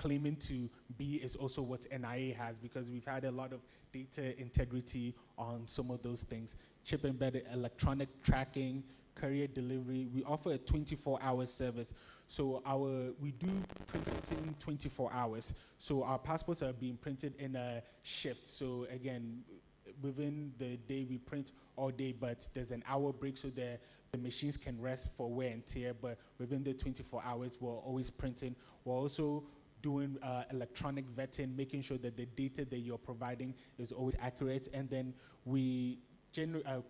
claiming to be is also what NIA has, because we've had a lot of data integrity on some of those things. Chip embedded electronic tracking, courier delivery. We offer a 24-hour service. So we do printing 24 hours. So our passports are being printed in a shift. So again, within the day we print all day, but there's an hour break so the machines can rest for wear and tear. But within the 24 hours, we're always printing. We're also doing electronic vetting, making sure that the data that you're providing is always accurate. And then we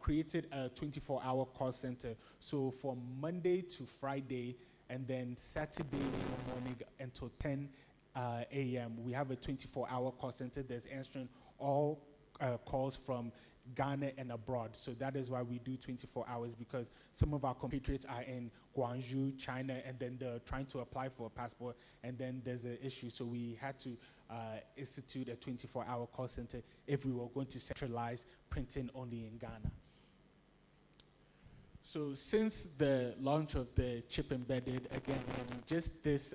created a 24-hour call center. So from Monday to Friday, and then Saturday in the morning until 10 a.m., we have a 24-hour call center that's answering all calls from Ghana and abroad. So that is why we do 24 hours, because some of our compatriots are in Guangzhou, China, and then they're trying to apply for a passport, and then there's an issue. So we had to institute a 24-hour call center if we were going to centralize printing only in Ghana. So since the launch of the chip embedded, again, just this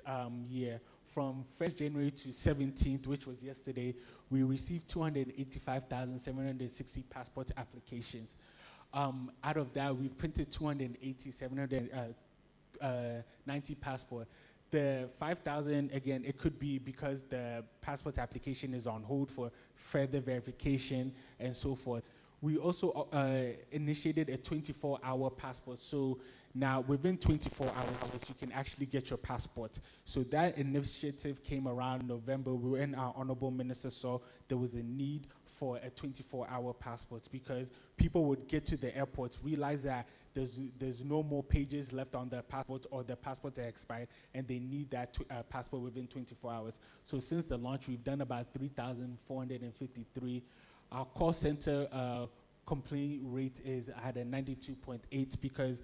year, from 1st January to 17th, which was yesterday, we received 285,760 passport applications. Out of that, we've printed 280,790 passports. The 5,000, again, it could be because the passport application is on hold for further verification and so forth. We also initiated a 24-hour passport. So now within 24 hours, you can actually get your passport. So that initiative came around November, when our Honorable Minister saw there was a need for a 24-hour passport, because people would get to the airport, realize that there's no more pages left on the passport, or the passport are expired, and they need that passport within 24 hours. So since the launch, we've done about 3,453. Our call center complaint rate is at a 92.8, because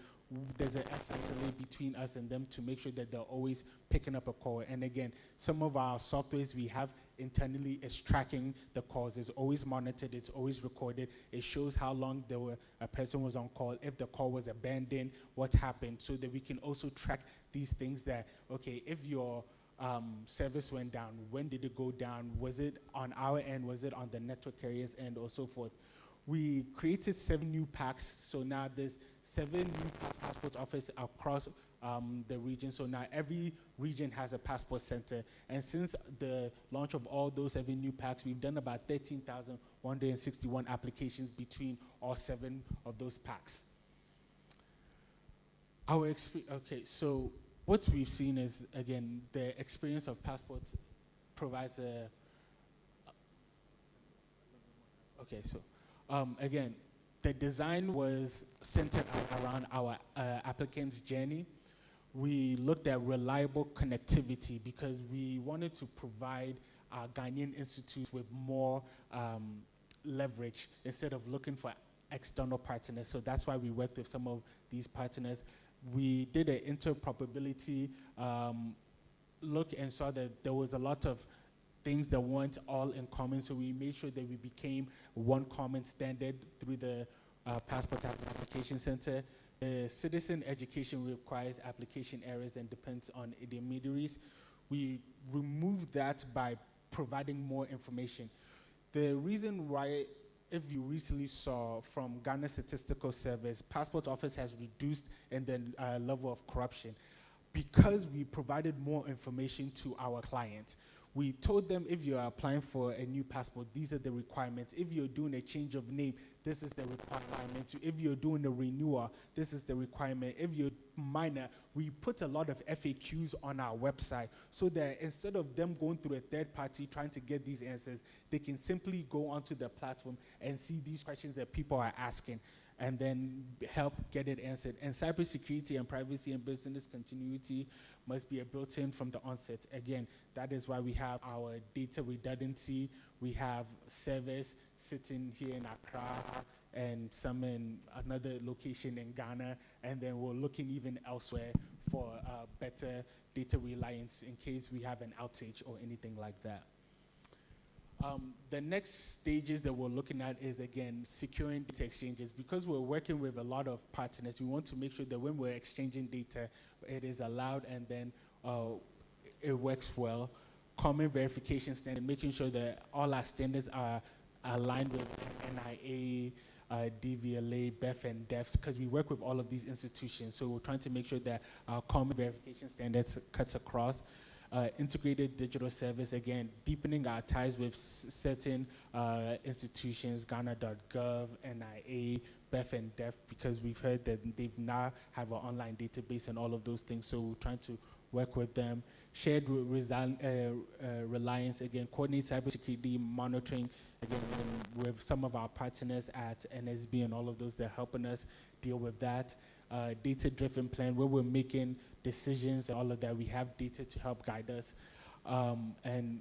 there's an SLA between us and them to make sure that they're always picking up a call. And again, some of our softwares we have internally is tracking the calls. It's always monitored, it's always recorded. It shows how long a person was on call, if the call was abandoned, what happened, so that we can also track these things that, okay, if your service went down, when did it go down? Was it on our end? Was it on the network carrier's end, or so forth? We created 7 new packs. So now there's 7 new passport offices across the region. So now every region has a passport center. And since the launch of all those 7 new packs, we've done about 13,161 applications between all 7 of those packs. Okay, so what we've seen is, again, the experience of passports provides a... Okay, so again, the design was centered around our applicant's journey. We looked at reliable connectivity, because we wanted to provide our Ghanaian institutes with more leverage instead of looking for external partners. So that's why we worked with some of these partners. We did an interoperability look and saw that there was a lot of things that weren't all in common, so we made sure that we became one common standard through the Passport Application Center. Citizen education requires application errors and depends on intermediaries. We removed that by providing more information. The reason why, if you recently saw from Ghana Statistical Service, Passport Office has reduced in the level of corruption, because we provided more information to our clients. We told them, if you are applying for a new passport, these are the requirements. If you're doing a change of name, this is the requirement. If you're doing a renewal, this is the requirement. If you're minor, we put a lot of FAQs on our website, so that instead of them going through a third party trying to get these answers, they can simply go onto the platform and see these questions that people are asking, and then help get it answered. And cybersecurity and privacy and business continuity must be a built-in from the onset. Again, that is why we have our data redundancy. We have servers sitting here in Accra and some in another location in Ghana, and then we're looking even elsewhere for better data reliance in case we have an outage or anything like that. The next stages that we're looking at is, again, securing data exchanges. Because we're working with a lot of partners, we want to make sure that when we're exchanging data, it is allowed and then it works well. common verification standard, making sure that all our standards are aligned with NIA, DVLA, BEF, and DEFs, because we work with all of these institutions. So we're trying to make sure that our common verification standards cuts across. Integrated digital service, again, deepening our ties with certain institutions, Ghana.gov, NIA, BEF, and DEF, because we've heard that they've now have an online database and all of those things. So we're trying to work with them. Shared reliance, again, coordinate cybersecurity monitoring, again, with some of our partners at NSB and all of those that are helping us deal with that. Data-driven plan, where we're making decisions and all of that. We have data to help guide us. And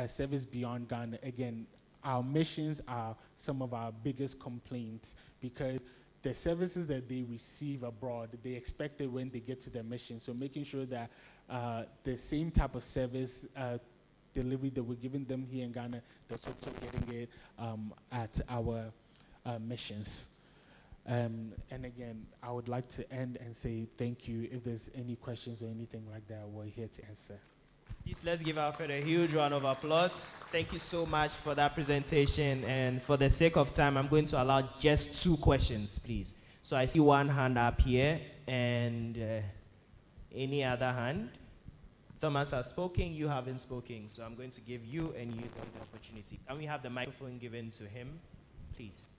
service beyond Ghana, again, our missions are some of our biggest complaints, because the services that they receive abroad, they expect it when they get to their mission. So making sure that the same type of service delivery that we're giving them here in Ghana, they're also getting it at our missions. And again, I would like to end and say thank you. If there's any questions or anything like that, we're here to answer. Please, let's give Alfred a huge round of applause. Thank you so much for that presentation. And for the sake of time, I'm going to allow just 2 questions, please. So I see one hand up here, and any other hand? Thomas has spoken, you haven't spoken. So I'm going to give you and you the opportunity. Can we have the microphone given to him, please?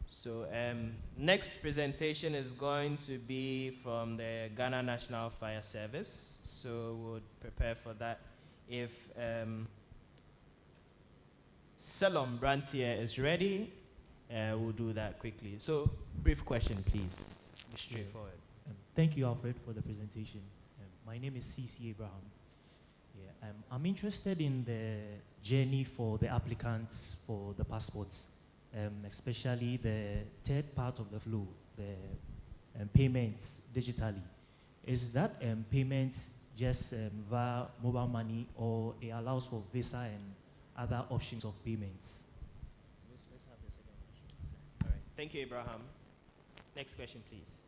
So next presentation is going to be from the Ghana National Fire Service. So we'll prepare for that. If Salom Brantier is ready, we'll do that quickly. So brief question, please. Be straightforward. Thank you, Alfred, for the presentation. My name is C.C. Abraham. Yeah, I'm interested in the journey for the applicants for the passports. Especially the third part of the flow, the payments digitally. Is that payment just via mobile money, or it allows for Visa and other options of payments? Let's have the second question. All right. Thank you, Abraham. Next question, please.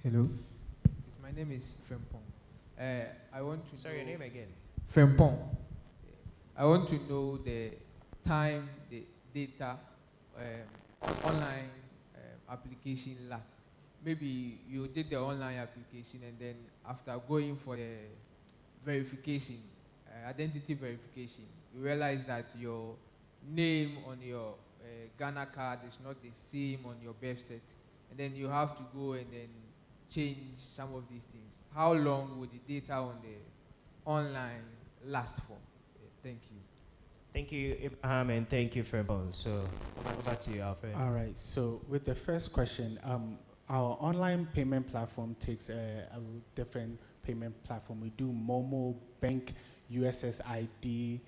Hello. My name is Frempong. I want to Sorry, your name again? Frempong. I want to know the time, the data, online application last. Maybe you did the online application, and then after going for the verification, identity verification, you realize that your name on your Ghana card is not the same on your birth cert, and then you have to go and then change some of these things. How long would the data on the online last for? Thank you. Thank you, Abraham, and thank you, Frempong. So over to you, Alfred. All right, so with the first question, our online payment platform takes a different payment platform. We do Momo, Bank, USSID,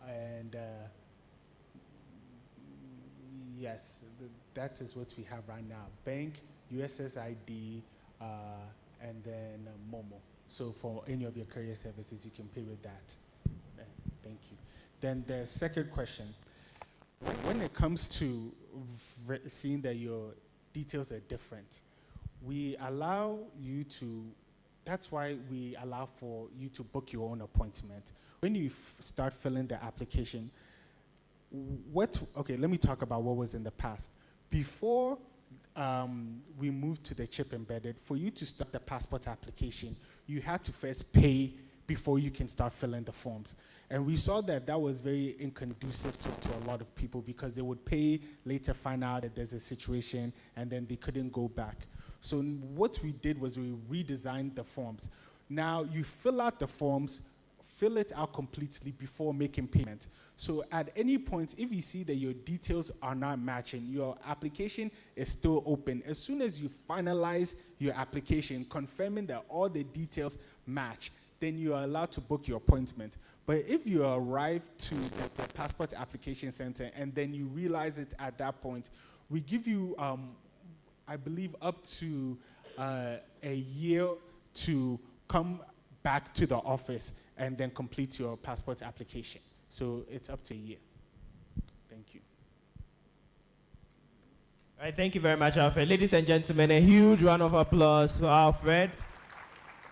and yes, that is what we have right now. Bank, USSID, and then Momo. So for any of your courier services, you can pay with that. Thank you. Then the second question, when it comes to seeing that your details are different, we allow you to, that's why we allow for you to book your own appointment. When you start filling the application, okay, let me talk about what was in the past. Before we moved to the chip embedded, for you to start the passport application, you had to first pay before you can start filling the forms. And we saw that that was very inconducive to a lot of people, because they would pay, later find out that there's a situation, and then they couldn't go back. So what we did was we redesigned the forms. Now you fill out the forms, fill it out completely before making payment. So at any point, if you see that your details are not matching, your application is still open. As soon as you finalize your application, confirming that all the details match, then you are allowed to book your appointment. But if you arrive to the passport application center and then you realize it at that point, we give you, I believe, up to a year to come back to the office and then complete your passport application. So it's up to a year. Thank you. All right, thank you very much, Alfred. Ladies and gentlemen, a huge round of applause to Alfred.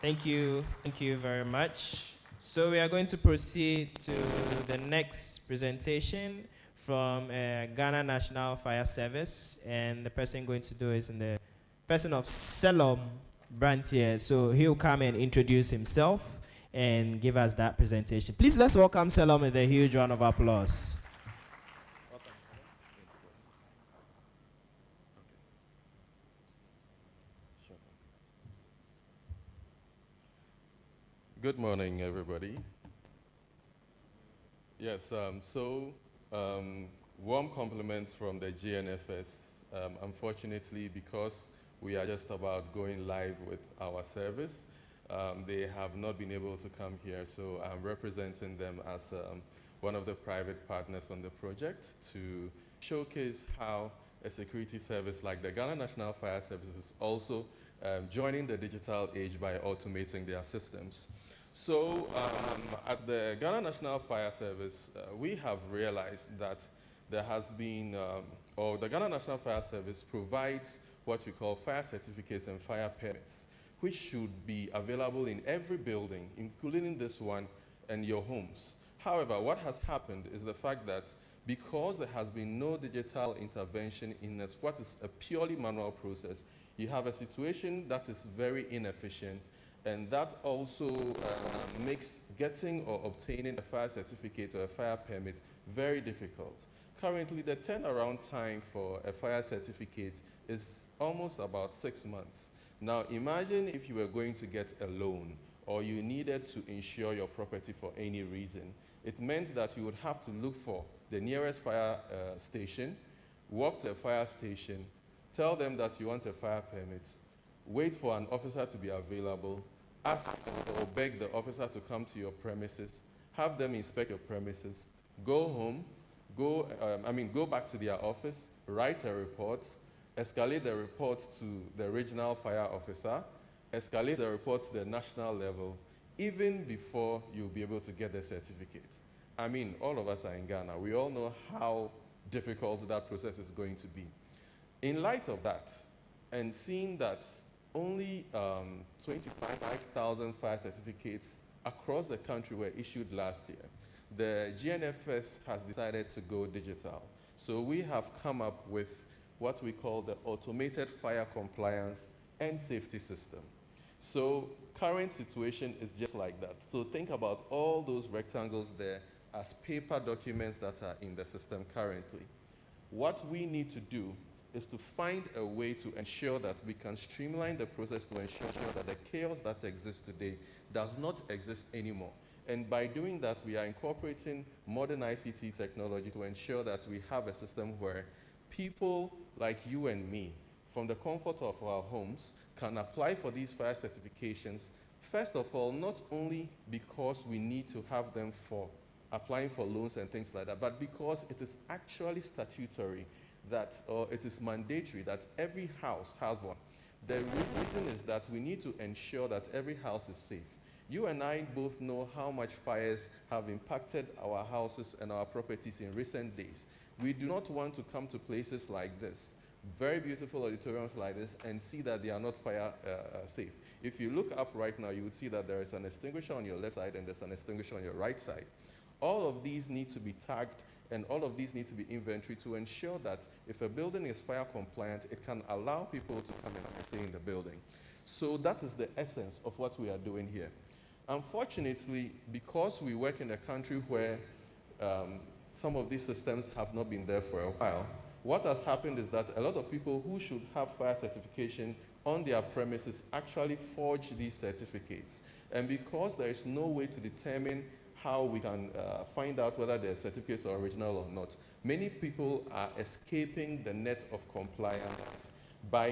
Thank you very much. So we are going to proceed to the next presentation from Ghana National Fire Service, and the person going to do is in the person of Selom Brantier. So he'll come and introduce himself and give us that presentation. Please let's welcome Selom with a huge round of applause. Good morning, everybody. Yes, warm compliments from the GNFS. Unfortunately, because we are just about going live with our service, they have not been able to come here, so I'm representing them as one of the private partners on the project to showcase how a security service like the Ghana National Fire Service is also joining the digital age by automating their systems. So at the Ghana National Fire Service, we have realized that there has been, or the Ghana National Fire Service provides what we call fire certificates and fire permits, which should be available in every building, including this one and your homes. However, what has happened is the fact that because there has been no digital intervention in what is a purely manual process, you have a situation that is very inefficient, and that also makes getting or obtaining a fire certificate or a fire permit very difficult. Currently, the turnaround time for a fire certificate is almost about 6 months. Now, imagine if you were going to get a loan or you needed to insure your property for any reason. It meant that you would have to look for the nearest fire station, walk to a fire station, tell them that you want a fire permit, wait for an officer to be available, ask or beg the officer to come to your premises, have them inspect your premises, go home, go back to their office, write a report, escalate the report to the regional fire officer, escalate the report to the national level, even before you'll be able to get the certificate. I mean, all of us are in Ghana. We all know how difficult that process is going to be. In light of that, and seeing that only 25,000 fire certificates across the country were issued last year, the GNFS has decided to go digital. So we have come up with what we call the Automated Fire Compliance and Safety System. So current situation is just like that. So think about all those rectangles there as paper documents that are in the system currently. What we need to do is to find a way to ensure that we can streamline the process to ensure that the chaos that exists today does not exist anymore. And by doing that, we are incorporating modern ICT technology to ensure that we have a system where people like you and me, from the comfort of our homes, can apply for these fire certifications. First of all, not only because we need to have them for applying for loans and things like that, but because it is actually statutory that, or it is mandatory that every house has one. The reason is that we need to ensure that every house is safe. You and I both know how much fires have impacted our houses and our properties in recent days. We do not want to come to places like this, very beautiful auditoriums like this, and see that they are not fire safe. If you look up right now, you would see that there is an extinguisher on your left side and there's an extinguisher on your right side. All of these need to be tagged, and all of these need to be inventory to ensure that if a building is fire compliant, it can allow people to come and stay in the building. So that is the essence of what we are doing here. Unfortunately, because we work in a country where some of these systems have not been there for a while, what has happened is that a lot of people who should have fire certification on their premises actually forge these certificates. And because there is no way to determine how we can find out whether the certificates are original or not, many people are escaping the net of compliance by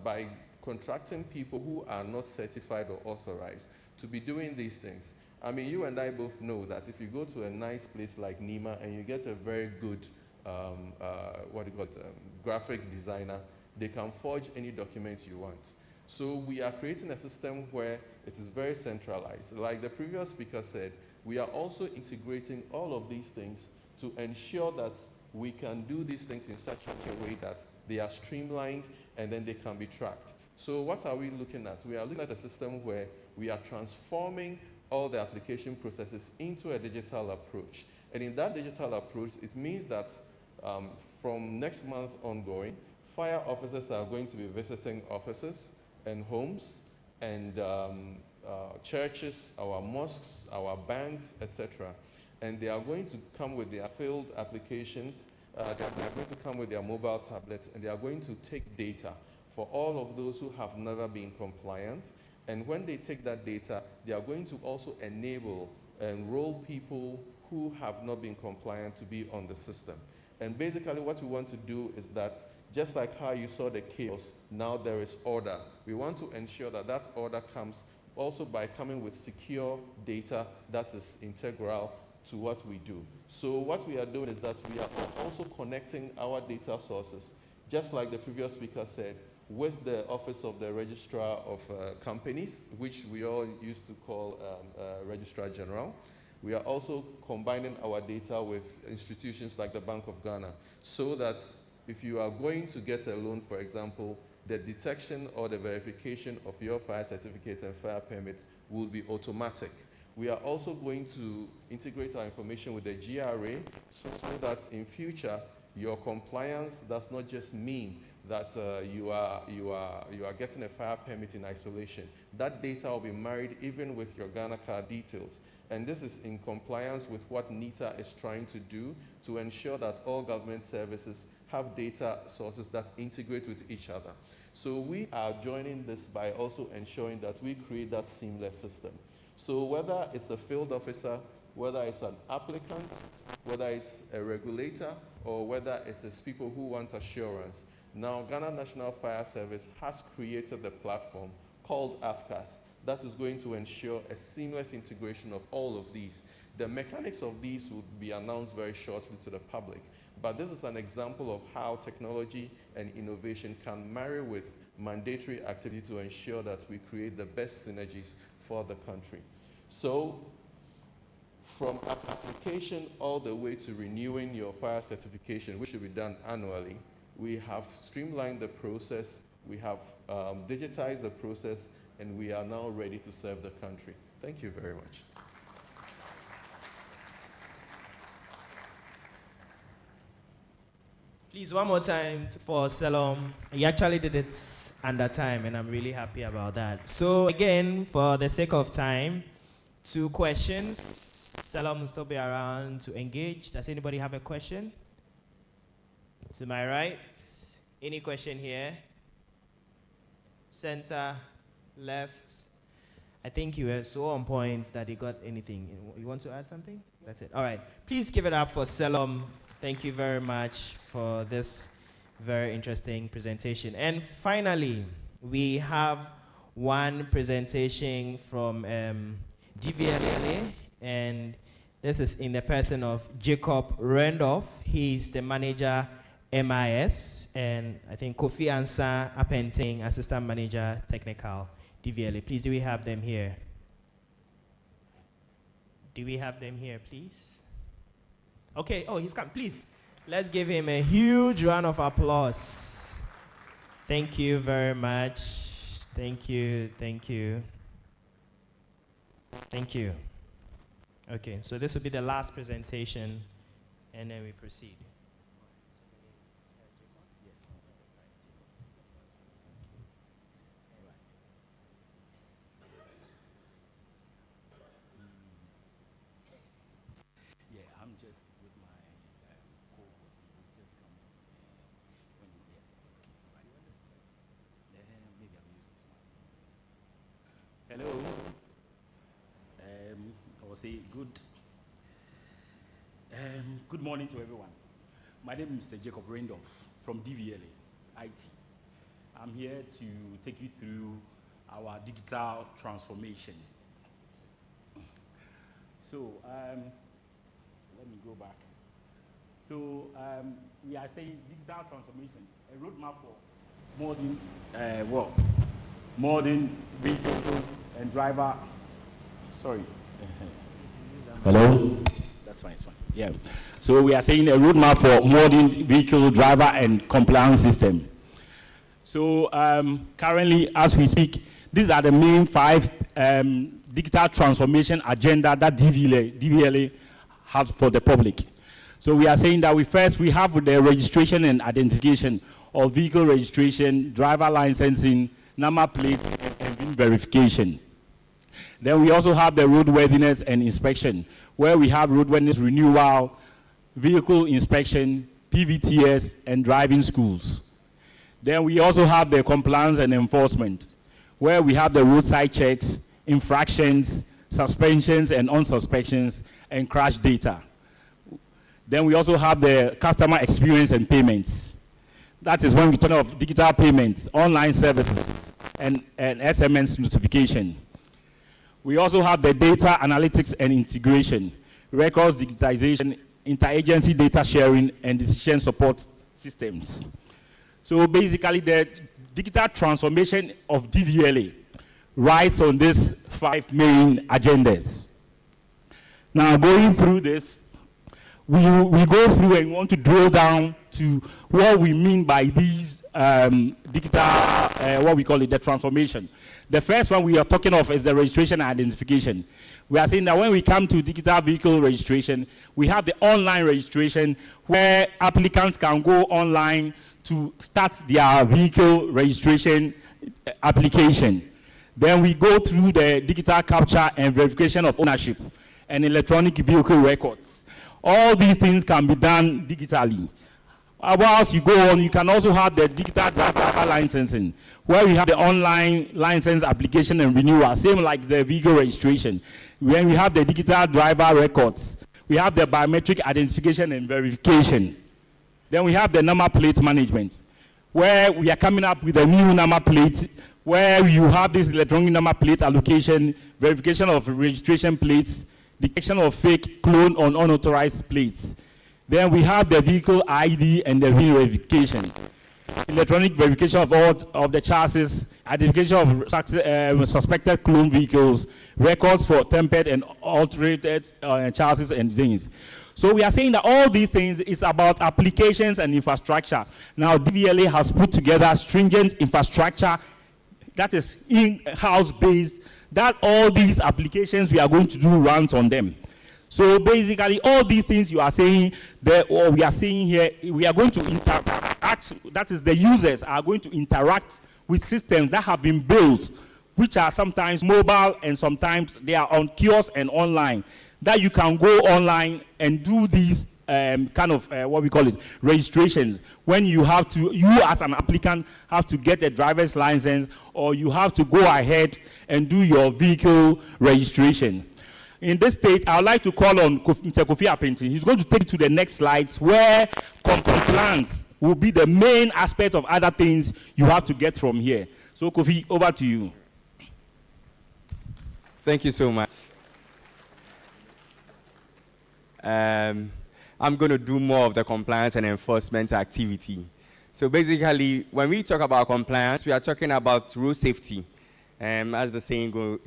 by contracting people who are not certified or authorized to be doing these things. I mean, you and I both know that if you go to a nice place like Nima and you get a very good graphic designer, they can forge any document you want. So we are creating a system where it is very centralized. Like the previous speaker said, we are also integrating all of these things to ensure that we can do these things in such a way that they are streamlined and then they can be tracked. So what are we looking at? We are looking at a system where we are transforming all the application processes into a digital approach. And in that digital approach, it means that from next month ongoing, fire officers are going to be visiting offices and homes and churches, our mosques, our banks, etc. And they are going to come with their field applications, they are going to come with their mobile tablets, and they are going to take data for all of those who have never been compliant. And when they take that data, they are going to also enable and enroll people who have not been compliant to be on the system. And basically what we want to do is that, just like how you saw the chaos, now there is order. We want to ensure that that order comes also by coming with secure data that is integral to what we do. So what we are doing is that we are also connecting our data sources, just like the previous speaker said, with the Office of the Registrar of Companies, which we all used to call Registrar General. We are also combining our data with institutions like the Bank of Ghana, so that if you are going to get a loan, for example, the detection or the verification of your fire certificates and fire permits will be automatic. We are also going to integrate our information with the GRA so that in future, your compliance does not just mean that you are getting a fire permit in isolation. That data will be married even with your Ghana card details. And this is in compliance with what NITA is trying to do to ensure that all government services have data sources that integrate with each other. So we are joining this by also ensuring that we create that seamless system. So whether it's a field officer, whether it's an applicant, whether it's a regulator, or whether it is people who want assurance, now Ghana National Fire Service has created a platform called AFCAS that is going to ensure a seamless integration of all of these. The mechanics of these will be announced very shortly to the public, but this is an example of how technology and innovation can marry with mandatory activity to ensure that we create the best synergies for the country. So, from application all the way to renewing your fire certification, which should be done annually, we have streamlined the process, we have digitized the process, and we are now ready to serve the country. Thank you very much. Please, one more time for Selom. He actually did it under time, and I'm really happy about that. So again, for the sake of time, 2 questions. Selom will still be around to engage. Does anybody have a question? To my right, any question here? Center, left. I think you were so on point that you got anything. You want to add something? That's it. All right. Please give it up for Selom. Thank you very much for this very interesting presentation. And finally, we have one presentation from GVLA, and this is in the person of Jacob Randolph. He's the manager MIS, and I think Kofi Ansah Apenteng, assistant manager technical DVLA. Please, do we have them here? Do we have them here, please? Okay, oh, he's come. Please, let's give him a huge round of applause. Thank you very much. Thank you, thank you. Thank you. Okay, so this will be the last presentation, and then we proceed. Yeah, I'm just with my co-host. We just come when you get maybe I'll use this one. Hello. I will say good morning to everyone. My name is Mr. Jacob Randolph from DVLA IT. I'm here to take you through our digital transformation. So let me go back. So we are saying digital transformation, a roadmap for modern vehicle and driver. Sorry. Hello? That's fine, it's fine. Yeah. So we are saying a roadmap for modern vehicle driver and compliance system. So currently, as we speak, these are the main 5 digital transformation agenda that DVLA has for the public. So we are saying that we have the registration and identification of vehicle registration, driver licensing, number plates, and VIN verification. Then we also have the roadworthiness and inspection, where we have roadworthiness renewal, vehicle inspection, PVTS, and driving schools. Then we also have the compliance and enforcement, where we have the roadside checks, infractions, suspensions and unsuspensions, and crash data. Then we also have the customer experience and payments. That is when we talk of digital payments, online services, and SMS notification. We also have the data analytics and integration, records digitization, interagency data sharing, and decision support systems. So basically, the digital transformation of DVLA rides on these 5 main agendas. Now, going through this, we go through and want to drill down to what we mean by these digital, what we call it, the transformation. The first one we are talking of is the registration and identification. We are saying that when we come to digital vehicle registration, we have the online registration where applicants can go online to start their vehicle registration application. Then we go through the digital capture and verification of ownership and electronic vehicle records. All these things can be done digitally. Whilst you go on, you can also have the digital driver licensing, where we have the online license application and renewal, same like the vehicle registration. When we have the digital driver records, we have the biometric identification and verification. Then we have the number plate management, where we are coming up with a new number plate, where you have this electronic number plate allocation, verification of registration plates, detection of fake, clone, or unauthorized plates. Then we have the vehicle ID and the VIN verification, electronic verification of all of the chassis, identification of suspected clone vehicles, records for tempered and altered chassis and things. So we are saying that all these things is about applications and infrastructure. Now DVLA has put together stringent infrastructure that is in-house based, that all these applications we are going to do runs on them. So basically, all these things you are saying, or we are saying here, we are going to interact, that is the users are going to interact with systems that have been built, which are sometimes mobile and sometimes they are on kiosk and online, that you can go online and do these kind of, what we call it, registrations. When you have to, you as an applicant have to get a driver's license, or you have to go ahead and do your vehicle registration. In this state, I would like to call on Mr. Kofi Apenti. He's going to take you to the next slides where compliance will be the main aspect of other things you have to get from here. So Kofi, over to you. Thank you so much. I'm going to do more of the compliance and enforcement activity. So basically, when we talk about compliance, we are talking about road safety. As the saying goes,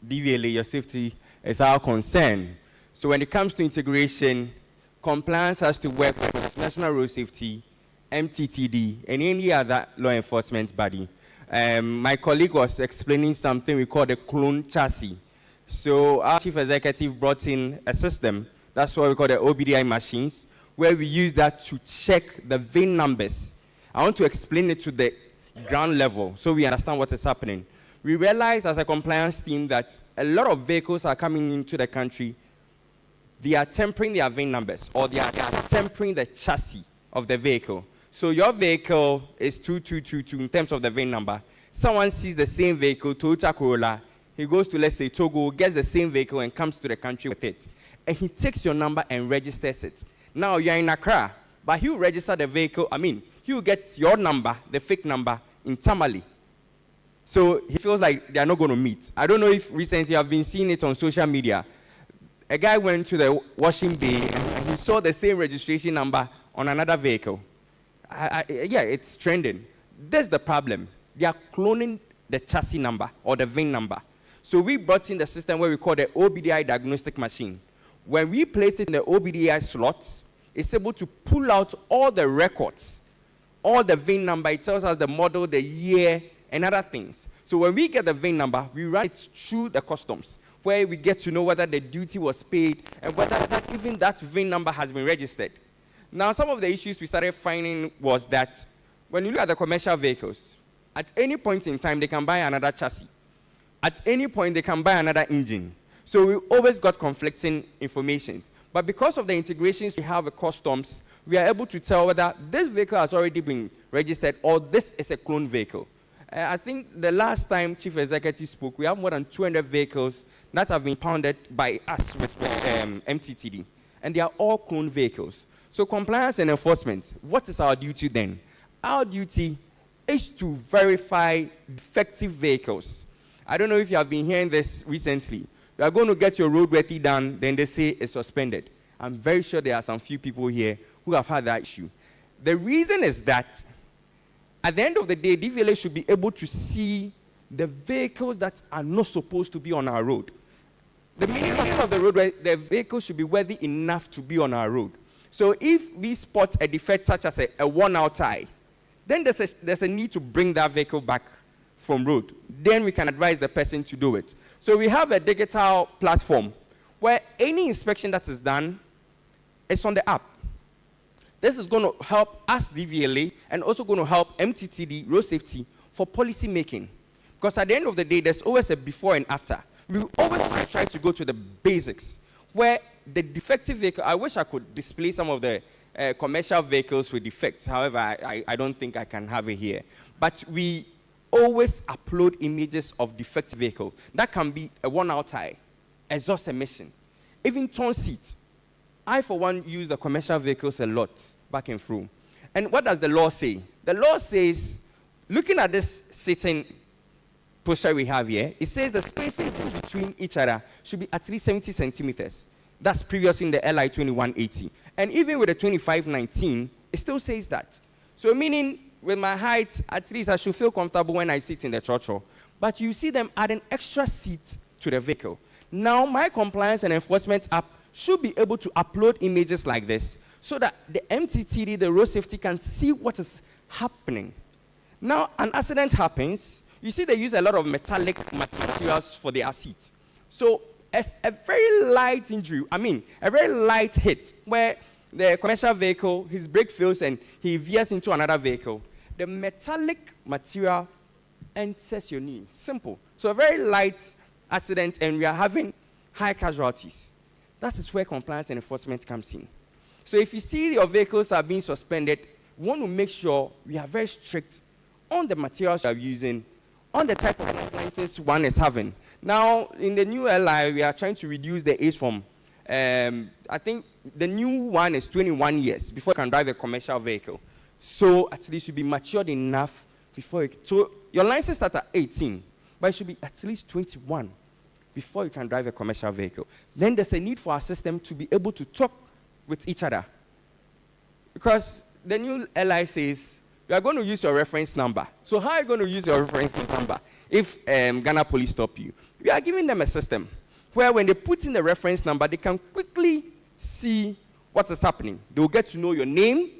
DVLA, your safety is our concern. So when it comes to integration, compliance has to work with National Road Safety, MTTD, and any other law enforcement body. My colleague was explaining something we call the clone chassis. So our chief executive brought in a system, that's what we call the OBDI machines, where we use that to check the VIN numbers. I want to explain it to the ground level so we understand what is happening. We realized as a compliance team that a lot of vehicles are coming into the country, they are tempering their VIN numbers, or they are tempering the chassis of the vehicle. So your vehicle is 2222 in terms of the VIN number. Someone sees the same vehicle, Toyota Corolla, he goes to, let's say, Togo, gets the same vehicle and comes to the country with it. And he takes your number and registers it. Now you're in Accra, but he'll register the vehicle, he'll get your number, the fake number, in Tamale. So he feels like they are not going to meet. I don't know if recently I've been seeing it on social media. A guy went to the washing bay and we saw the same registration number on another vehicle. Yeah, it's trending. That's the problem. They are cloning the chassis number or the VIN number. So we brought in the system where we call the OBDI diagnostic machine. When we place it in the OBDI slots, it's able to pull out all the records, all the VIN number. It tells us the model, the year, and other things. So when we get the VIN number, we run it through the customs, where we get to know whether the duty was paid and whether even that VIN number has been registered. Now, some of the issues we started finding was that when you look at the commercial vehicles, at any point in time, they can buy another chassis. At any point, they can buy another engine. So we always got conflicting information. But because of the integrations we have with customs, we are able to tell whether this vehicle has already been registered or this is a clone vehicle. I think the last time Chief Executive spoke, we have more than 200 vehicles that have been pounded by us with MTTD. And they are all clone vehicles. So compliance and enforcement, what is our duty then? Our duty is to verify defective vehicles. I don't know if you have been hearing this recently. You are going to get your roadworthy done, then they say it's suspended. I'm very sure there are some few people here who have had that issue. The reason is that at the end of the day, DVLA should be able to see the vehicles that are not supposed to be on our road. The meaning of the road, the vehicle should be worthy enough to be on our road. So if we spot a defect such as a worn-out tire, then there's a need to bring that vehicle back from road. Then we can advise the person to do it. So we have a digital platform where any inspection that is done is on the app. This is going to help us, DVLA, and also going to help MTTD, road safety, for policy making. Because at the end of the day, there's always a before and after. We always try to go to the basics, where the defective vehicle, I wish I could display some of the commercial vehicles with defects. However, I don't think I can have it here. But we always upload images of defective vehicle. That can be a worn-out tire, exhaust emission, even torn seats. I, for one, use the commercial vehicles a lot back and through. And what does the law say? The law says, looking at this sitting posture we have here, it says the spaces between each other should be at least 70 centimeters. That's previous in the LI 2180. And even with the 2519, it still says that. So meaning, with my height, at least I should feel comfortable when I sit in the church. But you see them adding extra seats to the vehicle. Now, my compliance and enforcement app should be able to upload images like this so that the MTTD, the road safety, can see what is happening. Now, an accident happens. You see they use a lot of metallic materials for their seats. So, as a very light injury, a very light hit, where the commercial vehicle, his brake fails and he veers into another vehicle, the metallic material enters your knee. Simple. So a very light accident and we are having high casualties. That is where compliance and enforcement comes in. So if you see your vehicles are being suspended, we want to make sure we are very strict on the materials we are using, on the type of license one is having. Now, in the new LI, we are trying to reduce the age from, I think the new one is 21 years before you can drive a commercial vehicle. So at least you should be matured enough before you, so your license starts at 18, but it should be at least 21 before you can drive a commercial vehicle. Then there's a need for our system to be able to talk with each other. Because the new LI says, you are going to use your reference number. So how are you going to use your reference number if Ghana Police stop you? We are giving them a system where when they put in the reference number, they can quickly see what is happening. They will get to know your name,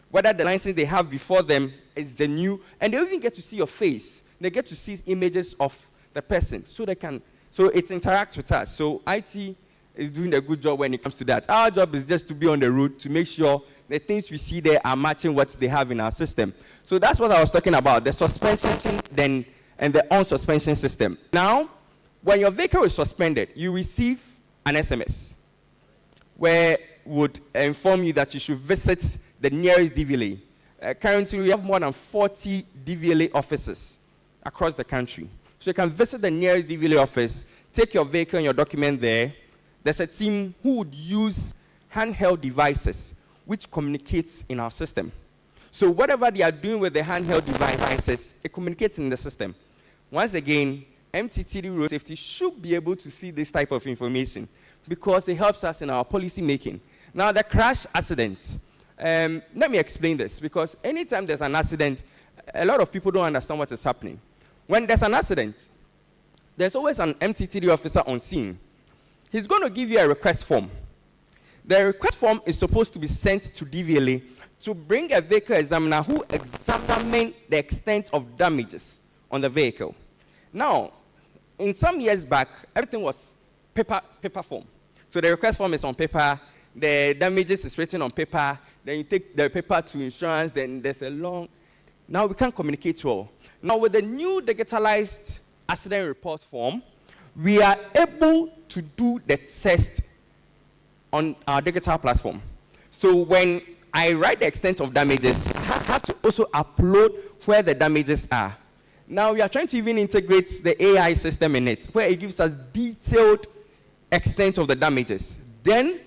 whether the license they have before them is the new, and they even get to see your face. They get to see images of the person, so it interacts with us. So IT is doing a good job when it comes to that. Our job is just to be on the road to make sure the things we see there are matching what they have in our system. So that's what I was talking about, the suspension then and the on-suspension system. Now, when your vehicle is suspended, you receive an SMS where would inform you that you should visit the nearest DVLA. Currently, we have more than 40 DVLA offices across the country. So you can visit the nearest DVLA office, take your vehicle and your document there. There's a team who would use handheld devices which communicates in our system. So whatever they are doing with the handheld devices, it communicates in the system. Once again, MTTD Road Safety should be able to see this type of information because it helps us in our policy making. Now, the crash accident. Let me explain this, because anytime there's an accident, a lot of people don't understand what is happening. When there's an accident, there's always an MTTD officer on scene. He's going to give you a request form. The request form is supposed to be sent to DVLA to bring a vehicle examiner who examines the extent of damages on the vehicle. Now, in some years back, everything was paper form. So the request form is on paper, the damages is written on paper, then you take the paper to insurance, then there's a long... Now we can't communicate well. Now with the new digitalized accident report form, we are able to do the test on our digital platform. So when I write the extent of damages, I have to also upload where the damages are. Now we are trying to even integrate the AI system in it, where it gives us detailed extent of the damages. Then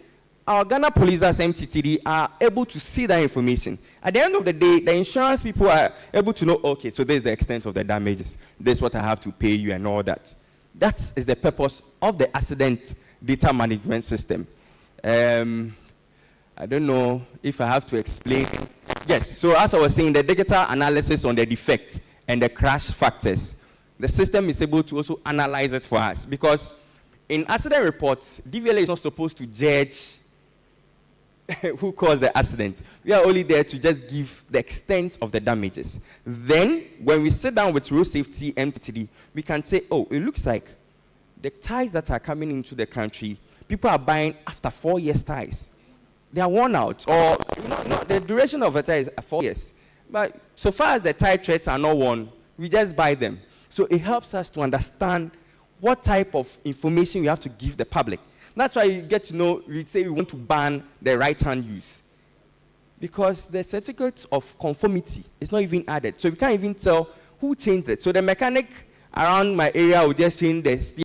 our Ghana Police as MTTD are able to see that information. At the end of the day, the insurance people are able to know, okay, so this is the extent of the damages. This is what I have to pay you and all that. That is the purpose of the accident data management system. I don't know if I have to explain. Yes, so as I was saying, the digital analysis on the defects and the crash factors, the system is able to also analyze it for us, because in accident reports, DVLA is not supposed to judge who caused the accident. We are only there to just give the extent of the damages. Then, when we sit down with road safety MTTD, we can say, oh, it looks like the ties that are coming into the country, people are buying after 4 years ties. They are worn out, or the duration of a tie is 4 years. But so far as the tie threads are not worn, we just buy them. So it helps us to understand what type of information we have to give the public. That's why you get to know, we say we want to ban the right-hand use. Because the certificate of conformity is not even added. So we can't even tell who changed it. So the mechanic around my area will just change the